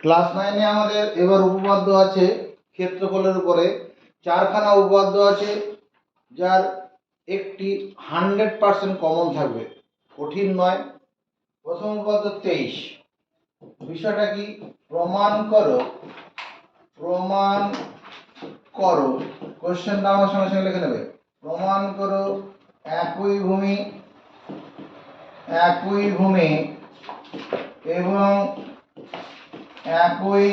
Class 9-এ আমাদের এবার উপপাদ্য আছে ক্ষেত্রফলের উপরে। চারখানা উপপাদ্য আছে, যার একটি 100% কমন থাকবে, কঠিন নয়। প্রথম উপপাদ্য 23। বিষয়টা কি? প্রমাণ করো কোশ্চেনটা আমার সঙ্গে সঙ্গে লিখে নেবে। প্রমাণ করো একই ভূমি এবং একই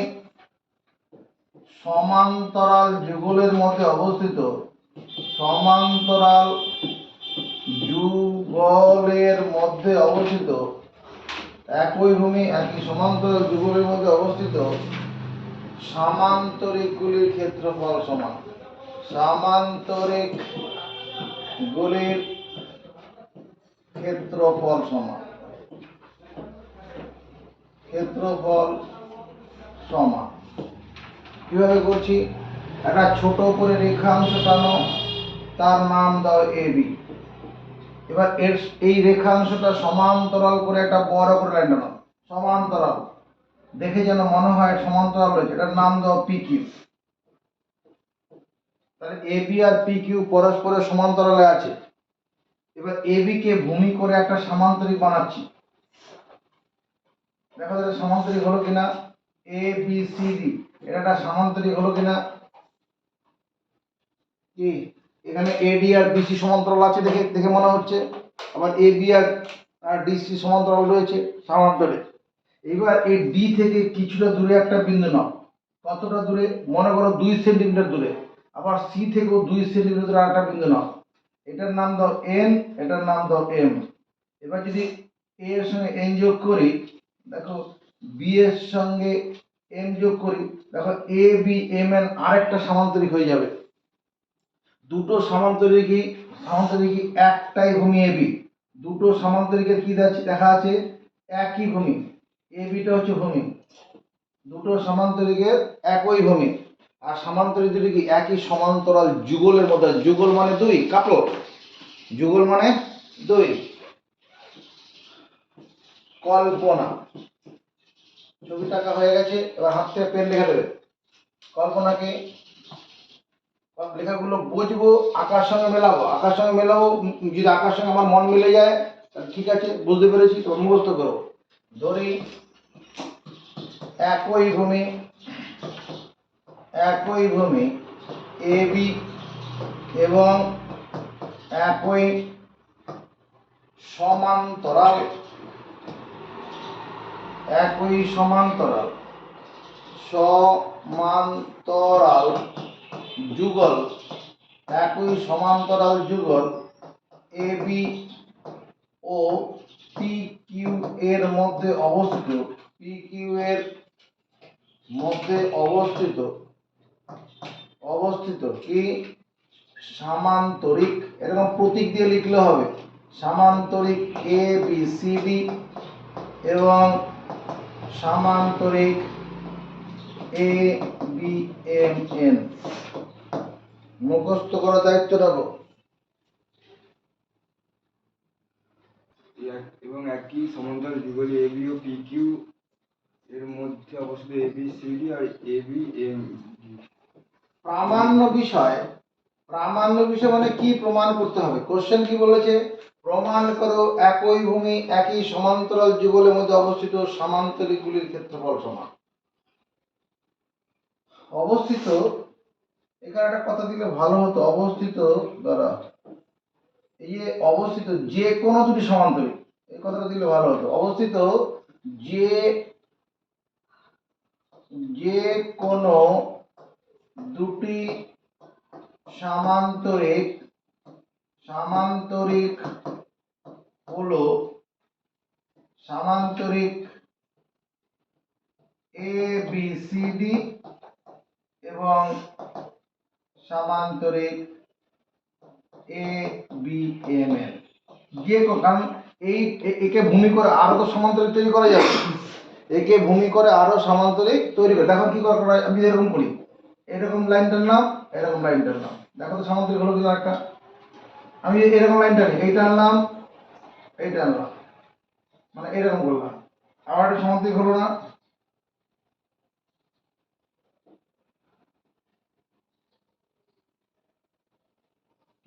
সমান্তরাল যুগলের মধ্যে অবস্থিত একই ভূমি একই সমান্তরাল যুগলের মধ্যে অবস্থিত সামান্তরিকগুলির ক্ষেত্রফল সমান। সামান্তরিকগুলির ক্ষেত্রফল সমান। কিভাবে করছি? একটা ছোট করে রেখাংশ টানো, তার নাম দাও এবি। এবার এই রেখাংশটা সমান্তরাল করে একটা বড় করে লাইন টানো, সমান্তরাল দেখে যেন মনে হয় সমান্তরাল রয়েছে, এটার নাম দাও পিকিউ। তাহলে এবি আর পিকিউ পরস্পরের সমান্তরালে আছে। এবার এবি কে ভূমি করে একটা সামান্তরিক বানাচ্ছি। দেখো এটা সামান্তরিক হলো কিনা। এ বি সি ডি এটা একটা সামান্তরিক হলো কিনা? কি এখানে এডি আর বিসি সমান্তরাল আছে, দেখে মনে হচ্ছে। আবার এবি আর ডিসি সমান্তরাল রয়েছে সামান্তরিক। এবার এই ডি থেকে কিছুটা দূরে একটা বিন্দু নাও। কতটা দূরে? মনে করো 2 সেন্টিমিটার দূরে। আবার সি থেকেও 2 সেন্টিমিটার দূরে একটা বিন্দু নাও। এটার নাম দাও এন, এটার নাম দাও এম। এবার যদি এ এর সঙ্গে এন যোগ করি, দেখো বি এর সঙ্গে এম যোগ করি, দেখো এ বি এম এন আরেকটা সামান্তরিক হয়ে যাবে। দুটো সামান্তরিকই একটাই ভূমি এবি। দুটো সামান্তরিকের কি দেখা আছে? একই ভূমি। এবিটা হচ্ছে ভূমি, দুটো সামান্তরিকের একই ভূমি। আর সামান্তরিক দুটি কি একই সমান্তরাল যুগলের মধ্যে। যুগল মানে 2, কাপড় যুগল মানে 2। কল্পনা, ছবিটা আঁকা হয়ে গেছে, এবার হাত থেকে পেন লিখে দেবে। কল্পনাকে লেখাগুলো বুঝবো, আঁকার সঙ্গে মেলাবো। যদি আঁকার সঙ্গে আমার মন মিলে যায় তাহলে ঠিক আছে, বুঝতে পেরেছি, তো মুখস্থ করবো। ধরি একই ভূমি এ বি এবং একই সমান্তরাল যুগল, A B O P Q এর মধ্যে অবস্থিত কি সামান্তরিক। এরকম প্রতীক দিয়ে লিখলে হবে। সামান্তরিক এ বি সি ডি এবং সামান্তরিক এ বি এম এন। মুখস্থ করার দায়িত্ব নেব। এবং একই সমান্তরাল যুগল A B O P Q এর মধ্যে অবস্থিত এ বি সি ডি আর এ বি এম। প্রামাণ্য বিষয় মানে কি প্রমাণ করতে হবে? কোশ্চেন কি বলেছে? প্রমাণ করো একই ভূমি একই সমান্তরাল যুগলের মধ্যে অবস্থিত সামান্তরিকগুলির ক্ষেত্রফল সমান। অবস্থিত, এখানে একটা কথা দিলে ভালো হতো। অবস্থিত দ্বারা এই যে অবস্থিত যে কোনো দুটি সমান্তরিক, এই কথাটা দিলে ভালো হতো। অবস্থিত যে কোনো দুটি সামান্তরিক হলো সামান্তরিক এ বি সি ডি এবং সামান্তরিক এ বি এম এন। কারণ একে ভূমি করে আরো তো সমান্তরিক তৈরি করা যাবে। একে ভূমি করে আরো সমান্তরিক তৈরি করে। দেখো কি করা, আমি এরকম করি, এরকম লাইন টানলাম, এরকম লাইন টানলাম, দেখো তো সামান্তরিক হলো কিনা একটা। আমি এরকম লাইন টানি, এইটা আনলাম, মানে এরকম করলাম, আবার একটা সামান্তরিক হলো না?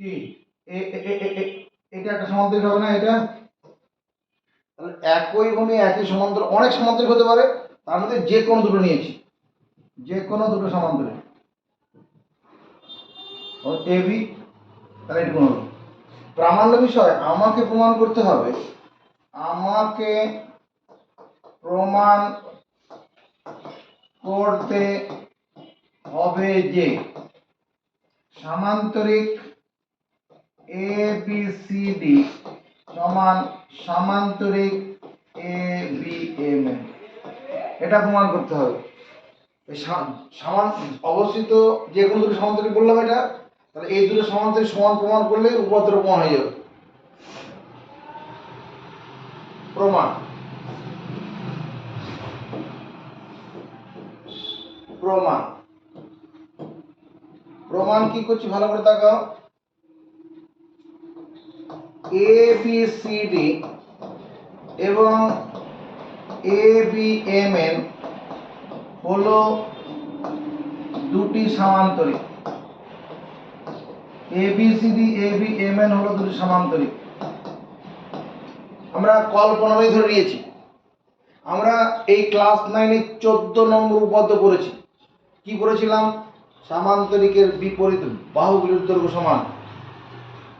কি এটা একটা সমান্তরিক হবে না এটা? তাহলে একই ভূমি একই সমান্তরাল, অনেক সমান্তরিক হতে পারে, তার মধ্যে যে কোনো দুটো নিয়েছি, যে কোনো দুটো সমান্তরিক এবি। তাহলে এটা কোন হলো প্রামাণ্য বিষয়। আমাকে প্রমাণ করতে হবে, আমাকে প্রমাণ করতে হবে যে সামান্তরিক এ বি সি ডি সমান সামান্তরিক এ বি এম এন। এটা প্রমাণ করতে হবে। অবস্থিত যে কোনো দুটো সমান্তরিক বললাম এটা, তাহলে এই দুটো সমান্তরিক সমান প্রমাণ করলে উপপাদ্য প্রমাণ হয়ে যাবে। প্রমাণ প্রমাণ প্রমাণ কি করছি ভালো করে তাকাও। এ বি সি ডি এবং এ বি এম এন হলো দুটি সামান্তরিক। A B C D A B M N হলো দুটি সামান্তরিক। আমরা কল্পনায় ধরে নিয়েছি। আমরা এই ক্লাস 9-এ 14 নম্বর উপপাদ্য করেছি। কি করেছিলাম? সামান্তরিকের বিপরীত বাহুগুলির দৈর্ঘ্য সমান।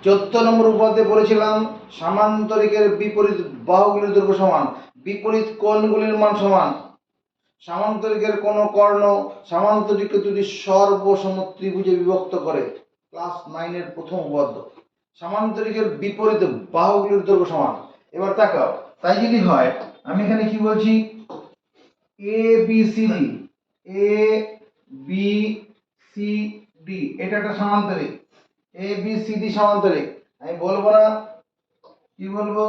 14 নম্বর উপপাদ্যে বলেছিলাম সামান্তরিকের বিপরীত বাহুগুলির দৈর্ঘ্য সমান, বিপরীত কোণগুলির মান সমান। সামান্তরিকের কোন কর্ণ সামান্তরিককে যদি সর্বসম ত্রিভুজে বিভক্ত করে। ক্লাস 9-এর প্রথম উপপাদ্য। সামান্তরিকের বিপরীত বাহুগুলির দৈর্ঘ্য সমান। এবার তাকাও, তাই যদি হয় আমি এখানে কি বলছি, এ B C D, A B C D এটা একটা সামান্তরিক। A B C D সমান্তরিক। আমি বলবো না, কি বলবো,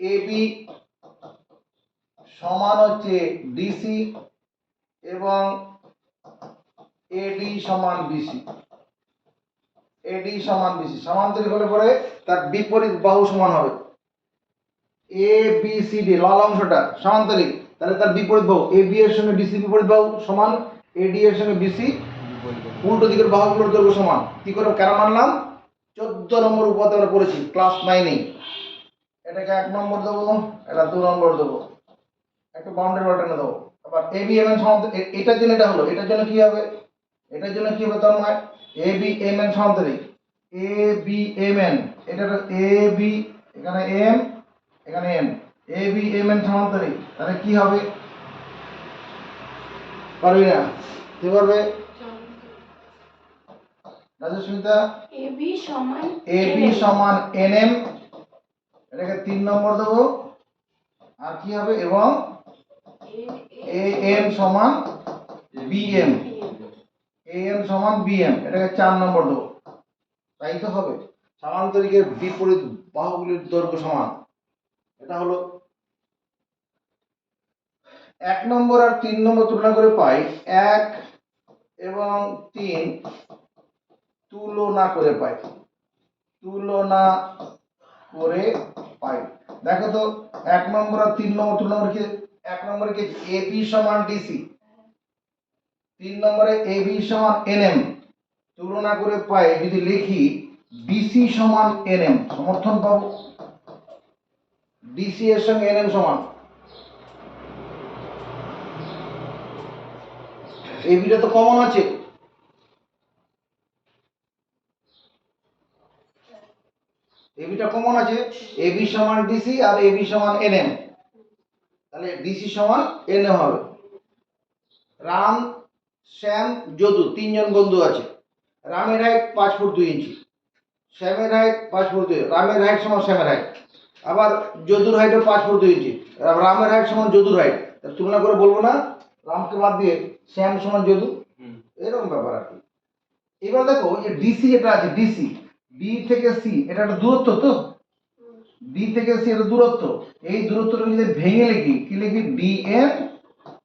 এ বি সমান হচ্ছে ডিসি এবং এডি সমান বিসি। এডি সমান বিসি সমান্তরিক হলে পরে তার বিপরীত বাহু সমান হবে। এ বি সি ডি লাল অংশটা সমান্তরিক, তাহলে তার বিপরীত বাহু এ বি এর সঙ্গে ডিসি বিপরীত বাহু সমান, এডি এর সঙ্গে বিসি উল্টো দিকের বাহুগুলোর দৈর্ঘ্য সমান। কি করে কেন মানলাম? 14 নম্বর উপপাদ্য আমরা পড়েছি ক্লাস 9-এ। এটাকে 1 নম্বর দেবো, এটা 2 নম্বর দেবো, একটু বাউন্ডারি পাল্টানো দেবো। আবার এ বি এম এন সমান্তরিক, এটার জন্য এটা হলো, এটার জন্য কি হবে? এটার জন্য কি হবে? তার মানে এ বি এম এন সমান্তরিক। এ বি এম এন, এটা এ বি, এখানে এম, এখানে এম, এ বি এম এন সমান্তরিক। তাহলে কি হবে? পারবি না? কি পারবে রাজস্মিতা? এ বি সমান এ বি সমান এন এম, এটাকে 3 নম্বর দেবো। আর কি হবে? এবং এ এম সমান বি এম, এ এম সমান বি এম, এটাকে 4 নম্বর দেবো। তাই তো হবে। সামান্তরিকের বিপরীত বাহুগুলির দৈর্ঘ্য সমান। এটা হলো 1 নম্বর আর 3 নম্বর তুলনা করে পাই 1 এবং 3 তুলনা করে পাই, তুলনা করে পাই। দেখো তো 1 নম্বর আর 3 নম্বর তুলনা করে, 1 নম্বরে কি এ বি সমান ডিসি, 3 নম্বরে এ বি সমান এনএম। তুলনা করে পাই যদি লিখি ডিসি সমান এনএম, সমর্থন পাবো। ডিসি এর সঙ্গে এনএম সমান। এই বিটা তো কমন আছে, বিটা কমন আছে। এবি সমান ডিসি আর এবি সমান এনএম, তাহলে ডিসি সমান এনএম হবে। রাম, শ্যাম, যদু 3 জন বন্ধু আছে। রামের হাইট 5 ফুট 2 ইঞ্চি, শ্যামের হাইট 5 ফুট 2, রামের হাইট সমান শ্যামের হাইট। আবার যদুর হাইটও 5 ফুট 2 ইঞ্চি, রামের হাইট সমান যদুর হাইট। তুলনা করে বলবো না রামকে বাদ দিয়ে শ্যাম সমান যদু, এরকম ব্যাপার আর কি। এবার দেখো যে ডিসি যেটা আছে, ডিসি বি থেকে সি, এটা একটা দূরত্ব তো, বি থেকে সি এটা দূরত্ব। এই দূরত্বটাকে যদি ভেঙে লিখি, কি লিখবি? ডিএন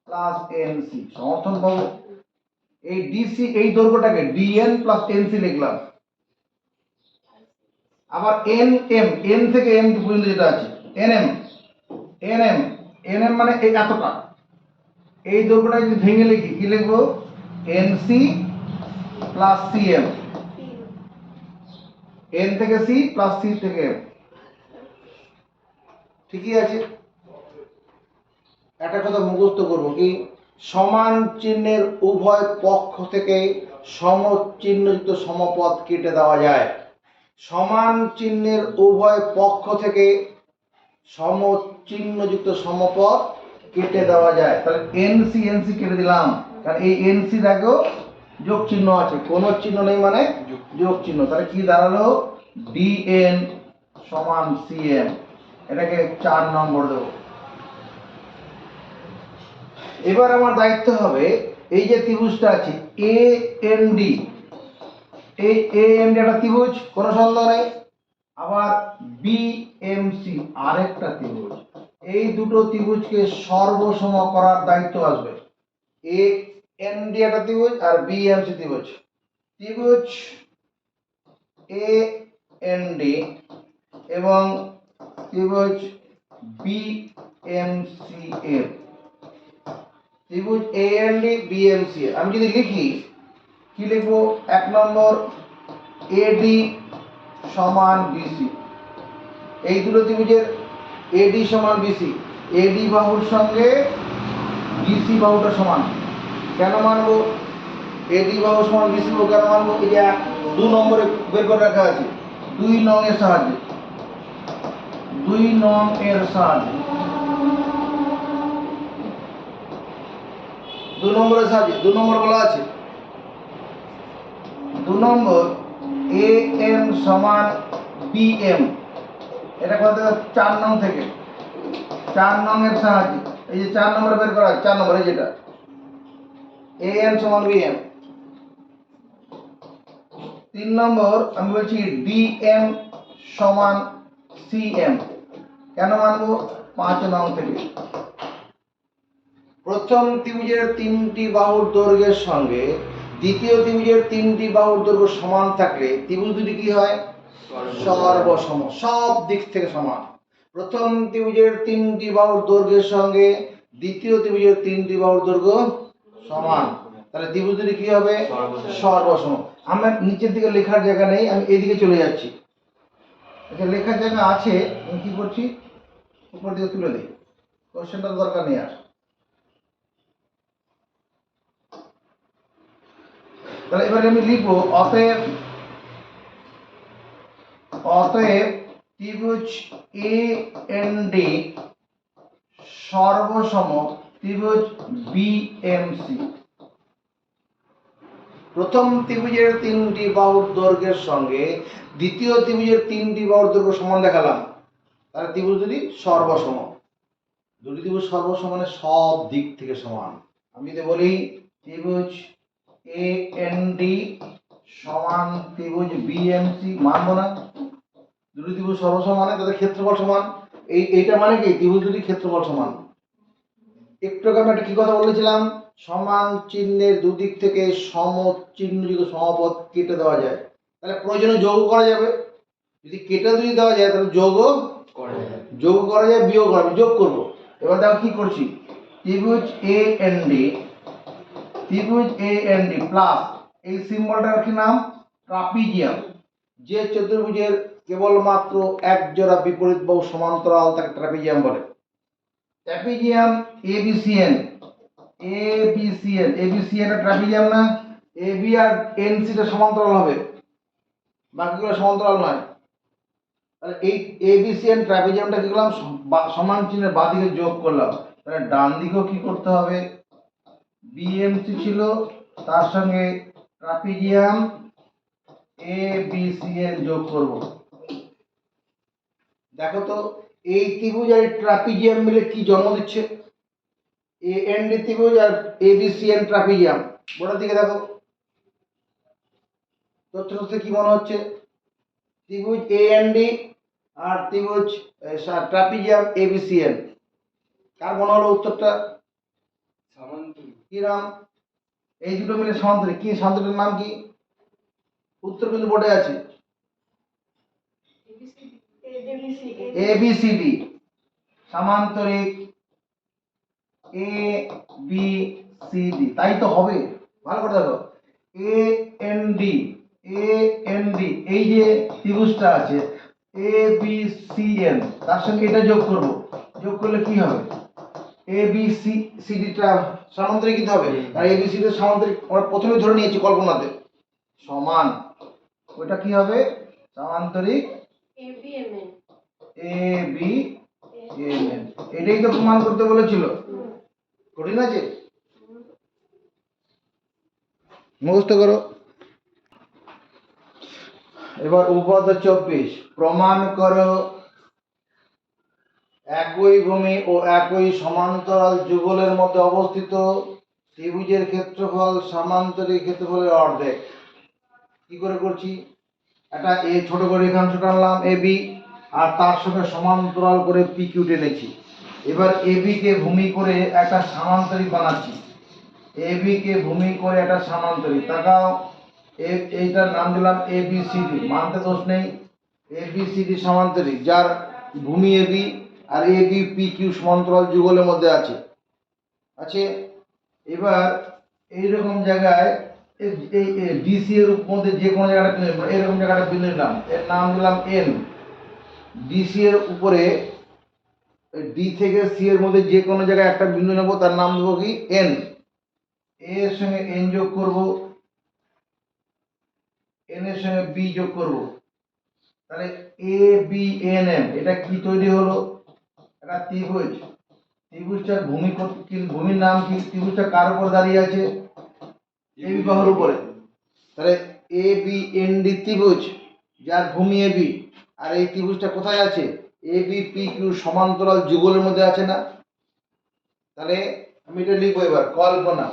প্লাস এনসি, সমর্থন পাবো। এই ডিসি এই দৈর্ঘ্যটাকে ডিএন প্লাস এনসি লিখলাম। আবার এন এম, এন থেকে এম পর্যন্ত যেটা আছে এনএম, এনএম, এনএম মানে এই এতটা। এই দৈর্ঘ্যটা যদি ভেঙে লিখি কি লিখবো? এনসি প্লাস সিএম, এন থেকে সি প্লাস সি থেকে এম। ঠিকই আছে। একটা কথা মুখস্থ করবো কি, সমান চিহ্নের উভয় পক্ষ থেকে সমচিহ্নযুক্ত সমপদ কেটে দেওয়া যায়। সমান চিহ্নের উভয় পক্ষ থেকে সমচিহ্নযুক্ত সমপদ কেটে দেওয়া যায়। তাহলে এনসি এনসি কেটে দিলাম, কারণ এই এনসির আগেও যোগ চিহ্ন আছে, কোনো চিহ্ন নেই মানে যোগ চিহ্ন। তাহলে কি দাঁড়ালো, ডিএন সমান সিএম। এটাকে 4 নম্বর দেবো। এবার আমার দায়িত্ব হবে এই যে ত্রিভুজটা আছে এ এন ডি, এই এ এন ডি একটা ত্রিভুজ, কোনো সন্দেহ নেই। আবার বি এম সি আরেকটা ত্রিভুজ। এই দুটো ত্রিভুজকে সর্বসম করার দায়িত্ব আসবে। এ এন ডি একটা ত্রিভুজ আর বি এম সি ত্রিভুজ। ত্রিভুজ এ এন ডি এবং ত্রিভুজ বি এম সি এর, ত্রিভুজ A N D B M C এর আমি যদি লিখি কি লিখবো, 1 নম্বর এডি সমান বিসি। এই দুটো ত্রিভুজের এডি সমান বিসি, এডি বাহুর সঙ্গে বিসি বাহুটা সমান। কেন মানবো এডি বাহু সমান বিসি বাহু, কেন মানবো, এই যে 2 নম্বরে বের করে রাখা আছে, 2 নং এর সাহায্যে, 2 নং এর সাহায্যে, 2 নম্বরের সাহায্যে, 2 নম্বর বলা আছে। 2 নম্বর এ এম সমান বি এম, এটা কত 4 নং থেকে, 4 নং এর সাহায্যে, এই যে 4 নম্বরে বের করা আছে, 4 নম্বর এই যেটা এ এম সমান বি এম। 3 নম্বর আমি বলছি ডি এম সমান সি এম, কেন মানবো, 5 নং থেকে। প্রথম ত্রিভুজের 3টি বাহুর দৈর্ঘ্যের সঙ্গে দ্বিতীয় ত্রিভুজের 3টি বাহুর দৈর্ঘ্য সমান থাকলে ত্রিভুজ দুটি কি হয়, সর্বসম, সব দিক থেকে সমান। প্রথম ত্রিভুজের 3টি বাহুর দৈর্ঘ্যের সঙ্গে দ্বিতীয় ত্রিভুজের 3টি বাহুর দৈর্ঘ্য সমান, তাহলে ত্রিভুজ দুটি কি হবে, সর্বসম। আমার নিচের দিকে লেখার জায়গা নেই, আমি এইদিকে চলে যাচ্ছি। আচ্ছা লেখার জায়গা আছে, আমি কি করছি, উপর দিকে তুলে দিই, কোশ্চেনটার দরকার নেই আর। তাহলে এবারে আমি লিখবো অতএব, অতএব ত্রিভুজ এ এন ডি সর্বসম ত্রিভুজ বি এম সি। প্রথম ত্রিভুজের 3টি বাহুর দৈর্ঘ্যের সঙ্গে দ্বিতীয় ত্রিভুজের 3টি বাহুর দৈর্ঘ্য সমান দেখালাম, তাহলে ত্রিভুজ দুটি সর্বসম। দুটি ত্রিভুজ সর্বসম মানে সব দিক থেকে সমান। আমি যদি বলি ত্রিভুজ এ এন ডি সমান ত্রিভুজ বি এম সি, মানবো না, দুটি ত্রিভুজ সর্বসম মানে তাদের ক্ষেত্রফল সমান। এইটা মানে কি, ত্রিভুজ দুটি ক্ষেত্রফল সমান। একটু আগে আমি একটা কি কথা বলেছিলাম, সমান চিহ্নের দুদিক থেকে সমচিহ্নযুক্ত সমপদ কেটে দেওয়া যায়, তাহলে প্রয়োজনে যোগ করা যাবে। যদি কেটে যদি দেওয়া যায় তাহলে যোগও যোগ করা যায়, বিয়োগ করা যাবে, যোগ করবো। এবার দেখো কি করছি, ত্রিভুজ এ এন ডি, ত্রিভুজ এ এন ডি প্লাস এই সিম্বলটার কি নাম, ট্রাপিজিয়াম। যে চতুর্ভুজের কেবলমাত্র এক জোড়া বিপরীত বাহু সমান্তরাল তাকে ট্রাপিজিয়াম বলে। ট্রাপিজিয়াম এবিসিএন, এবিসিএন, এবিসিএন এর ট্রাপিজিয়াম না, এবি আর এনসি টা সমান্তরাল হবে, বাকিগুলো সমান্তরাল নয়। তাহলে এই এবিসিএন ট্রাপিজিয়ামটা কি করলাম, সমান চিহ্নের বাঁদিকে যোগ করলাম, তাহলে ডান দিকেও কি করতে হবে, বিএমসি ছিল তার সঙ্গে ট্রাপিজিয়াম এবিসিএন যোগ করব। দেখো তো এই ত্রিভুজ আর ট্রাপিজিয়াম মিলে কি জন্ম দিচ্ছে, এ এন ডি ত্রিভুজ আর এবিসিএন ট্রাপিজিয়াম। বোর্ডের দিকে দেখো, তথ্য কি মনে হচ্ছে, ত্রিভুজ এ এন ডি আর ত্রিভুজ ট্রাপিজিয়াম এবিসিএন, কার মনে হলো উত্তরটা, সামান্তরিক। কি নাম, এই দুটো মিলে সমান্তরিক, কি সমান্তরিকের নাম কি, উত্তর কিন্তু বোর্ডে আছে, এবিসিডি সমান্তরিক এ বি সি ডি, তাই তো হবে। ভালো করে দেখো, এ N D A N D, এই যে ত্রিভুজটা আছে এ বি সি এন, তার সঙ্গে এটা যোগ করব, যোগ করলে কি হবে? এ বি সি সি ডিটা সামান্তরিক হবে, আর এ বি সি এর সামান্তরিক আমরা প্রথমে ধরে নিয়েছি কল্পনাতে সমান, ওটা কি হবে? সামান্তরিক এ বি এম এন। এটাই তো প্রমাণ করতে বলেছিল, কঠিন আছে? মুখস্থ করো। এবার উপপাদ্য 24, প্রমাণ করো একই ভূমি ও একই সমান্তরাল যুগলের মধ্যে অবস্থিত ত্রিভুজের ক্ষেত্রফল সামান্তরিক ক্ষেত্রফলের অর্ধেক। কি করে করছি? একটা এ ছোট করে রেখাংশ টানলাম এ বি, আর তার সঙ্গে সমান্তরাল করে পি কিউ টেনেছি। এবার এ বি কে ভূমি করে একটা সামান্তরিক বানাচ্ছি, এ বি কে ভূমি করে একটা সামান্তরিক। তাকাও, এইটার নাম দিলাম এ বি সি ডি, মানতে দোষ নেই। এ বি সি ডি সামান্তরিক, যার ভূমি A B R A B P Q সমান্তরাল যুগলের মধ্যে আছে। এবার এইরকম জায়গায় এই ডিসি এর মধ্যে যে কোনো জায়গাটা বিন্দু, এরকম জায়গাটা বিন্দু নিলাম, এর নাম দিলাম এন। ডিসি এর উপরে ডি থেকে সি এর মধ্যে যে কোনো জায়গায় একটা বিন্দু নেব, তার নাম দেবো কি? এন। এর সঙ্গে এন যোগ করব, এন এর সঙ্গে বি যোগ করব, তাহলে এ বি এন এম, এটা কি তৈরি হলো? একটা ত্রিভুজ। ত্রিভুজটার ভূমির নাম কি? ত্রিভুজটা কার উপর দাঁড়িয়ে আছে? এ বি বাহুর উপরে। তাহলে এ বি এন ডি ত্রিভুজ, যার ভূমি এ বি, আর এই ত্রিভুজটা কোথায় আছে? এ বি পি কিউ সমান্তরাল যুগলের মধ্যে আছে না? তাহলে আমি এটা লিখবো এবার, কল্পনা।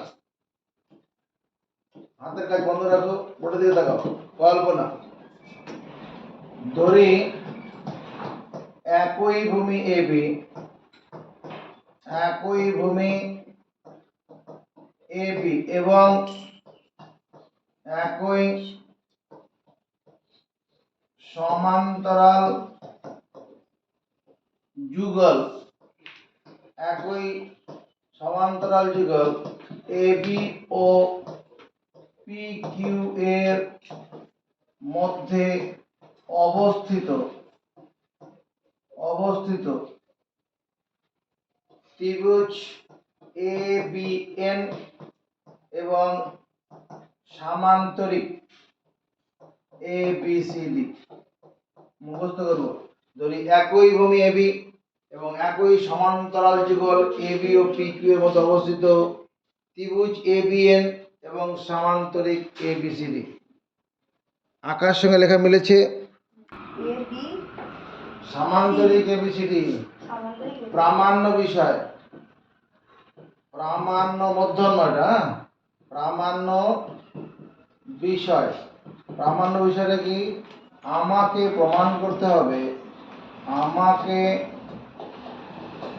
হাতের কাজ বন্ধ রাখো, বোর্ডের দিকে তাকাও। কল্পনা, ধরি একই ভূমি এ বি, একই ভূমি এ বি এবং একই সমান্তরাল যুগল, একই সমান্তরাল যুগল A B O P Q এর মধ্যে অবস্থিত ত্রিভুজ এ বি এন এবং সামান্তরিক এ বি সি ডি। মুখস্থ করব। ধরি একই ভূমি এ বি এবং একই সমান্তরাল যুগল A B O P Q এর মধ্যে অবস্থিত ত্রিভুজ এ বি এন এবং সামান্তরিক এ বি সি ডি। আকার সঙ্গে লেখা মিলেছে? সামান্তরিক এ বি সি ডি প্রামাণ্য বিষয়, প্রামাণ্য মূর্ধন্য, এটা প্রামাণ্য বিষয়। প্রামাণ্য বিষয়টা কি? আমাকে প্রমাণ করতে হবে, আমাকে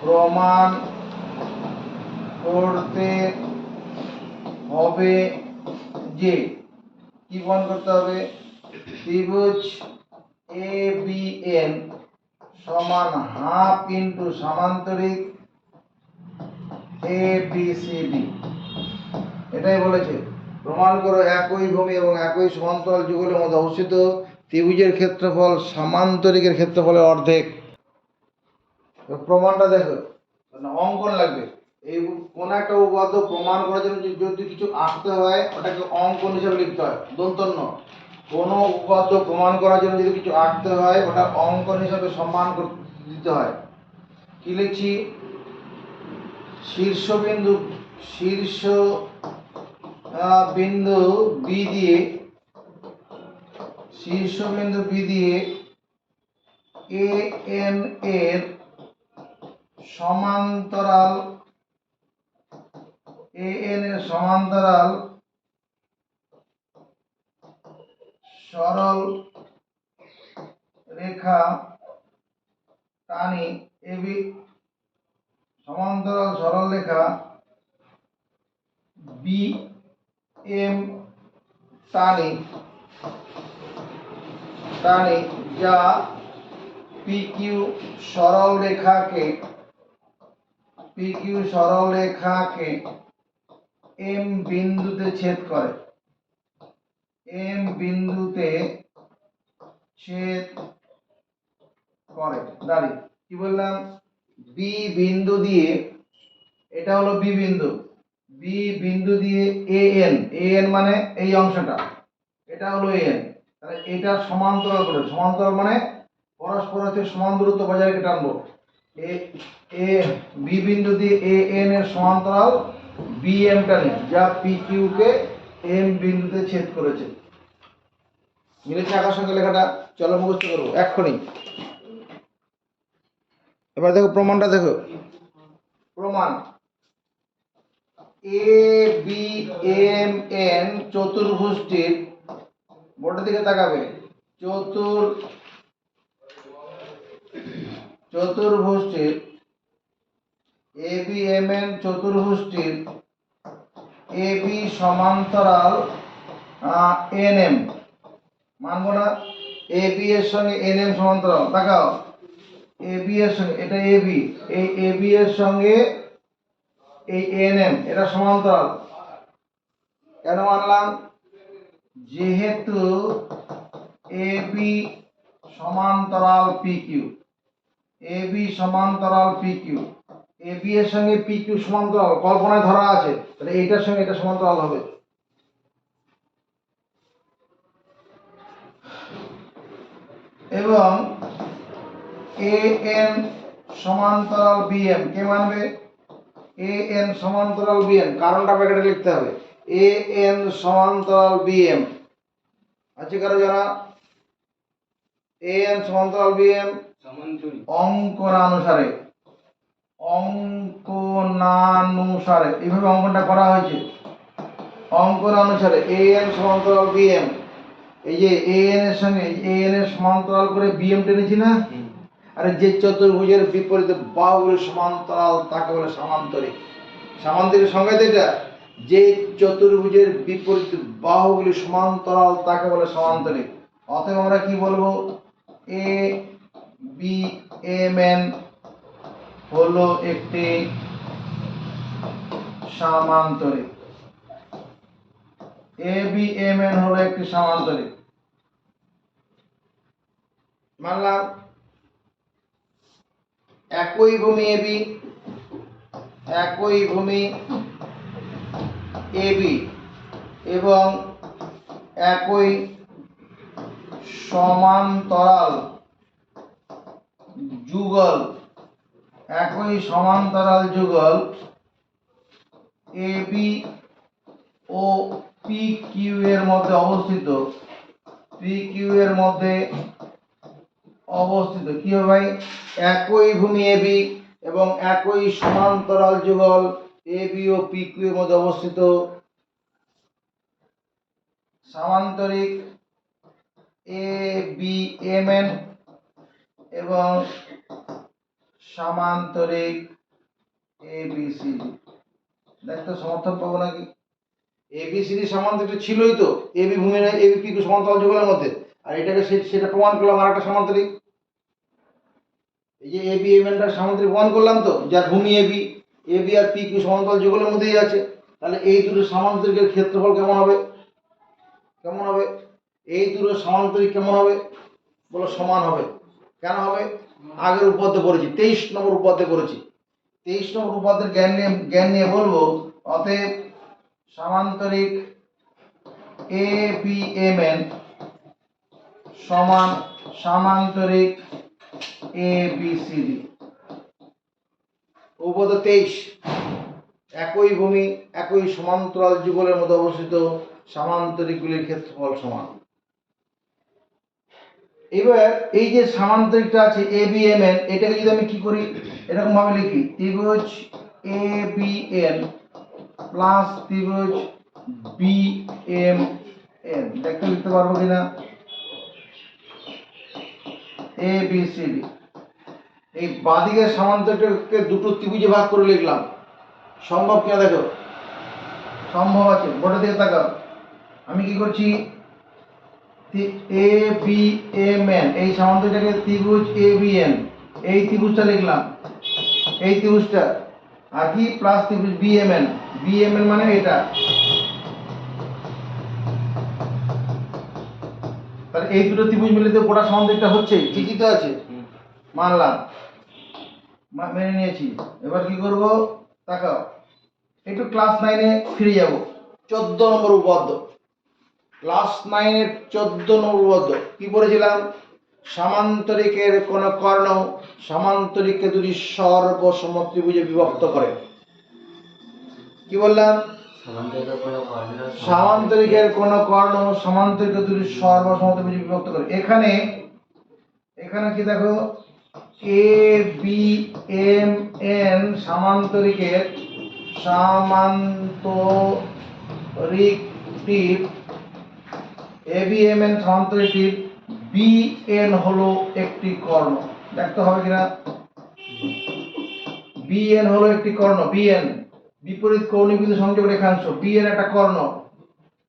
প্রমাণ করতে হবে যে, কি প্রমাণ করতে হবে? ত্রিভুজ এ বি এন সমান half into সামান্তরিক A B C D. এটাই বলেছে, প্রমাণ করো একই ভূমি এবং একই সমান্তরাল যুগলের মধ্যে অবস্থিত ত্রিভুজের ক্ষেত্রফল সামান্তরিকের ক্ষেত্রফলের অর্ধেক। প্রমাণটা দেখো, অঙ্কন লাগবে। এই কোন একটা উপপাদ্য প্রমাণ করার জন্য যদি কিছু আঁকতে হয়, ওটাকে অঙ্কন হিসেবে লিখতে হয়, দন্তন্য। কোনো উপপাদ্য প্রমাণ করার জন্য যদি কিছু আঁকতে হয়, ওটা অঙ্কন হিসেবে সম্মান দিতে হয়। কি লিখছি? শীর্ষবিন্দু বি দিয়ে, শীর্ষবিন্দু বি দিয়ে এ এন এর সমান্তরাল, এ এন এর সমান্তরাল সরল রেখা টানি, এ বি সমান্তরাল সরল রেখা বি এম টানি, যা পি কিউ সরল রেখাকে এম বিন্দুতে ছেদ করে। এম বিন্দুতে ছেদ করে। দাঁড়ি কি বললাম, বি বিন্দু দিয়ে, এটা হলো বি বিন্দু, বি বিন্দু দিয়ে এন মানে এই অংশটা, এটা হলো এন, তাহলে এটা সমান্তরাল করে, সমান্তরাল মানে পরস্পর হচ্ছে সমান দূরত্ব বজায় রেখে টানবো। এ এ বি বিন্দু দিয়ে এন এর সমান্তরাল বি এম টানি, যা পি কিউ কে এম বিন্দুতে ছেদ করেছে। মিলেছে আকার সঙ্গে লেখাটা? চলো মুখস্থ করবো এক্ষুনি। এবার দেখো প্রমাণটা দেখো। প্রমাণ, এ বি এম এন চতুর্ভুজটির, বোর্ডের দিকে তাকাবে, চতুর্ভুজটির এ B M N চতুর্ভুজটির A B সমান্তরাল এন এম, মানবো না? এ বি এর সঙ্গে এন এম সমান্তরাল, তাকাও, এ বি এর সঙ্গে, এটা এ বি, এই এ বি এর সঙ্গে এই এন এম, এটা সমান্তরাল। কেন মানলাম? যেহেতু এ বি সমান্তরাল পি কিউ, এ বি সমান্তরাল পি কিউ, এ বি এর সঙ্গে পি কিউ সমান্তরাল, কল্পনায় ধরা আছে, তাহলে এইটার সঙ্গে এটা সমান্তরাল হবে। এবং এ এন সমান্তরাল বি এম, কে মানবে? এ এন সমান্তরাল বি এম, কারণটা ব্র্যাকেটে লিখতে হবে, এ এন সমান্তরাল বি এম আছে কারো জানা? এ এন সমান্তরাল বি এম সমান্তরিক অঙ্কনানুসারে, অঙ্কনানুসারে এইভাবে অঙ্কনটা করা হয়েছে। অঙ্কনানুসারে এ এন সমান্তরাল বি এম, এই যে এ এন এর সঙ্গে এ এন এর সমান্তরাল করে বি এম টেনেছি না? আরে যে চতুর্ভুজের বিপরীতে বাহুগুলো সমান্তরাল তাকে বলে সামান্তরিক। সামান্তরিক সংজ্ঞা যেটা, যে চতুর্ভুজের বিপরীতে বাহুগুলি সমান্তরাল তাকে বলে সামান্তরিক। অতএব আমরা কি বলবো? এ বি এম এন হলো একটি সামান্তরিক। এ বি এম এন হলো একটি সামান্তরিক, মানলাম। একই ভূমি এবি, একই ভূমি এবি এবং একই সমান্তরাল যুগল, একই সমান্তরাল যুগল এবি ও পি কিউ এর মধ্যে অবস্থিত, পি কিউ এর মধ্যে অবস্থিত। কি হবে ভাই? একই ভূমি এবি এবং একই সমান্তরাল যুগল এবি ও পি কিউ এর মধ্যে অবস্থিত সামান্তরিক এ বি এম এন এবং সামান্তরিক এ বি সি ডি। দেখতে সমর্থন পাবো নাকি? এ বি সি ডি সামান্তরিক ছিলই তো, এ বি ভূমি এ বি পি কিউ সমান্তরাল যুগলের মধ্যে, আর এটাকে সেটা প্রমাণ করলাম আর একটা সামান্তরিক। এই যে এ বি এম এনটা সামান্তরিক প্রমাণ করলাম তো, যার ভূমি A B R P Q সমান্তরাল যুগলের মধ্যেই আছে। তাহলে এই দুটো সামান্তরিকের ক্ষেত্রফল কেমন হবে? কেমন হবে? এই দুটো সামান্তরিক কেমন হবে? বলো সমান হবে। কেন হবে? আগের উপপাদ্য পড়েছি, 23 নম্বর উপপাদ্য পড়েছি। 23 নম্বর উপপাদ্যের জ্ঞান নিয়ে বলবো, অতএব সামান্তরিক এ বি এম এন সমান সামান্তরিক এ বি সি ডি। উপপাদ্য 23, একই ভূমি একই সমান্তরাল যুগলের মধ্যে অবস্থিত সামান্তরিকগুলির ক্ষেত্রফল সমান। এবার এই যে সামান্তরিকটা আছে এ বি এম এন, এটাকে যদি আমি কি করি, এরকম ভাবে লিখি, ত্রিভুজ এ বি এন প্লাস ত্রিভুজ বি এম এন, দেখতে লিখতে পারবো কিনা? এ বি সি ডি, এই বাঁদিকের সামান্তরিককে দুটো ত্রিভুজে ভাগ করে লিখলাম। সম্ভব কিনা দেখো? সম্ভব আছে। বোর্ডের দিকে তাকাও। আমি কি করছি? এ বি এম এন, এই সামান্তরিকটাকে ত্রিভুজ এ বি এন, এই ত্রিভুজটা লিখলাম, এই ত্রিভুজটা, আর কি প্লাস ত্রিভুজ B M N, B M N মানে এটা, এই দুটো ত্রিভুজ মিলে তো গোটা সমান্তরিকটা হচ্ছে, ঠিকই তো আছে, মানলাম, মেনে নিয়েছি। এবার কি করব, তাকাও, একটু ক্লাস 9-এ ফিরে যাব। 14 নম্বর উপপাদ্য, ক্লাস 9-এর 14 নম্বর উপপাদ্য কি পড়েছিলাম? সামান্তরিকের কোন কর্ণ সামান্তরিককে দুটি সর্বসম ত্রিভুজে বিভক্ত করে। কি বললাম? সামান্তরিকের কোন কর্ণ সামান্তরিককে দুটি সর্বসম ত্রিভুজে বিভক্ত করে। এখানে কি দেখো, এ বি এম এন সামান্তরিকের সামান্তরিকটির ABMN সমান্তরিকটির BN হলো একটি কর্ণ। দেখতে হবে কিনা, BN হলো একটি কর্ণ, BN বিপরীত কৌণিকবিন্দু সংযোগ রেখাংশ, BN একটা কর্ণ।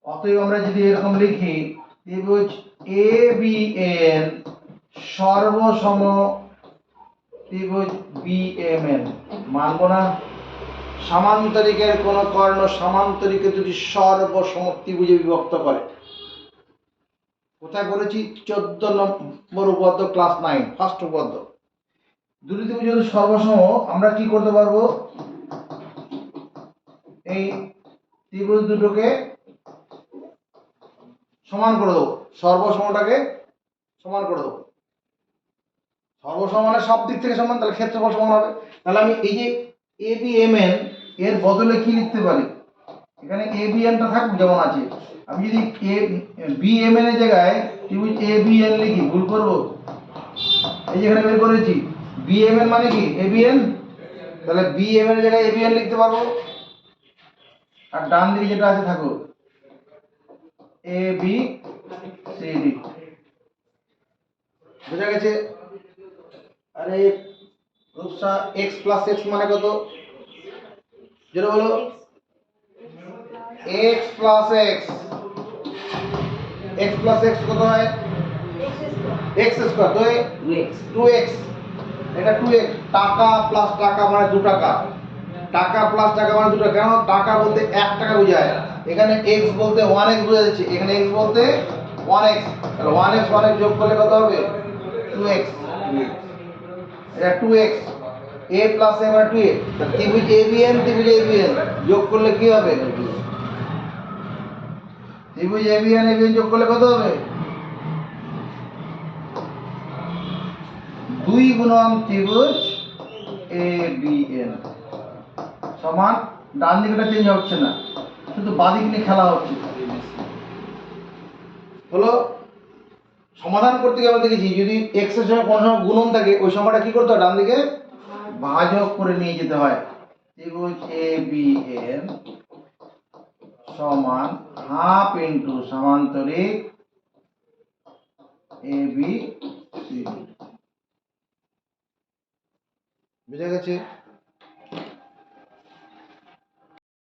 অতএব আমরা যদি এরকম লিখি, ত্রিভুজ ABN সর্বসম ত্রিভুজ BMN, মানব না? সামান্তরিকের কোন কর্ণ সামান্তরিকে দুটি সর্বসম ত্রিভুজে বিভক্ত করে। কোথায় বলেছি? 14 নম্বর উপপাদ্য, ক্লাস 9, ফার্স্ট উপপাদ্য। দুটি ত্রিভুজ যদি সর্বসম, আমরা কি করতে পারবো, এই ত্রিভুজ দুটোকে সমান করে দেবো, সর্বসমটাকে সমান করে দেবো। সর্বসম মানে সব দিক থেকে সমান, তাহলে ক্ষেত্রফল সমান হবে। তাহলে আমি এই যে ABMN এর বদলে কি লিখতে পারি, এখানে ABN টা থাকবে যেমন আছে, আমি যদি BMN এর জায়গায় ত্রিভুজ ABN লিখি, ভুল করবো? এই যে এখানে বের করেছি, BMN মানে কি ABN, তাহলে BMN এর জায়গায় ABN লিখতে পারবো। আর ডান দিকে যেটা আছে থাকুক ABCD। বুঝা গেছে? আরে রূপসা, x প্লাস x মানে কত? যেটা বলো, x plus x, x plus x কত হয়? x স্কয়ার, তো 2x, এটা 2x। টাকা প্লাস টাকা মানে 2 টাকা, টাকা প্লাস টাকা মানে 2 টাকা। কেন? টাকা বলতে 1 টাকা বোঝায়, এখানে x বলতে 1x বোঝা যাচ্ছে, এখানে x বলতে 1x, তাহলে 1x 1x যোগ করলে কত হবে? 2x, এটা 2x। a প্লাস a মানে 2a, ত্রিভুজ ABN যোগ করলে কি হবে? ত্রিভুজ ABN যোগ করলে কত হবে? 2 গুণন ত্রিভুজ ABN সমান, ডান দিকটা চেঞ্জ হচ্ছে না, শুধু বাদিক নিয়ে খেলা হচ্ছে। হলো, সমাধান করতে গিয়ে আমরা দেখেছি যদি x এর সঙ্গে কোনো সময় গুণন থাকে, ওই সময়টা কি করতে হয়? ডান দিকে ভাজক করে নিয়ে যেতে হয়। ত্রিভুজ ABN সমান হাফ ইন্টু সামান্তরিক ABCD। বুঝা গেছে?